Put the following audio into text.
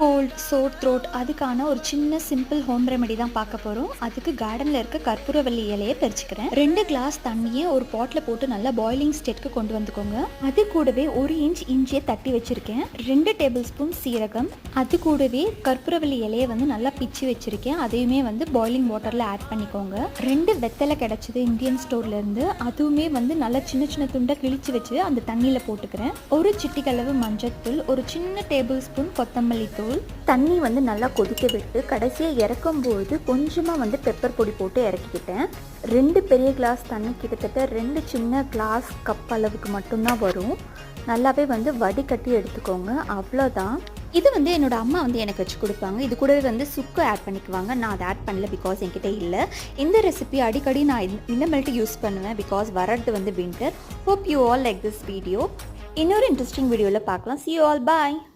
Gold, சோர் throat அதுக்கான ஒரு சின்ன சிம்பிள் ஹோம் ரெமெடி தான் பார்க்க போகிறோம். அதுக்கு கார்டனில் இருக்க கற்பூரவள்ளி இலையை பறிச்சுக்கிறேன். 2 கிளாஸ் தண்ணியை ஒரு பாட்டில் போட்டு நல்லா பாயிலிங் ஸ்டேட்க்கு கொண்டு வந்துக்கோங்க. அது கூடவே 1 இன்ச் இஞ்சியை தட்டி வச்சுருக்கேன். 2 டேபிள் ஸ்பூன் சீரகம், அது கூடவே கற்பூரவள்ளி இலையை நல்லா பிச்சு வச்சுருக்கேன். அதையுமே பாயிலிங் வாட்டரில் ஆட் பண்ணிக்கோங்க. 2 வெத்தலை கிடச்சிது இந்தியன் ஸ்டோர்லேருந்து, அதுவுமே நல்லா சின்ன சின்ன துண்டை கிழிச்சு வச்சு அந்த தண்ணியில் போட்டுக்கிறேன். ஒரு சிட்டிகளவு மஞ்சத்தூள், ஒரு சின்ன டேபிள் ஸ்பூன் கொத்தமல்லி தூள். தண்ணி நல்லா கொதிக்க விட்டு கடைசியாக இறக்கும்போது கொஞ்சமாக பெப்பர் பொடி போட்டு இறக்கிக்கிட்டேன். 2 பெரிய கிளாஸ் தண்ணி கிட்டத்தட்ட 2 சின்ன கிளாஸ் கப் அளவுக்கு மட்டும்தான் வரும். நல்லாவே வடிகட்டி எடுத்துக்கோங்க. அவ்வளோதான். இது என்னோட அம்மா எனக்கு வச்சு கொடுப்பாங்க. இது கூடவே சுக்கு ஆட் பண்ணிக்குவாங்க. நான் அதை ஆட் பண்ணல பிகாஸ் என்கிட்ட இல்லை. இந்த ரெசிபி அடிக்கடி நான் இனிமேல்ட்டு யூஸ் பண்ணுவேன் பிகாஸ் வரது winter. Hope you all like this video. இன்னொரு இன்ட்ரெஸ்டிங் வீடியோவில் பார்க்கலாம். See you all. Bye.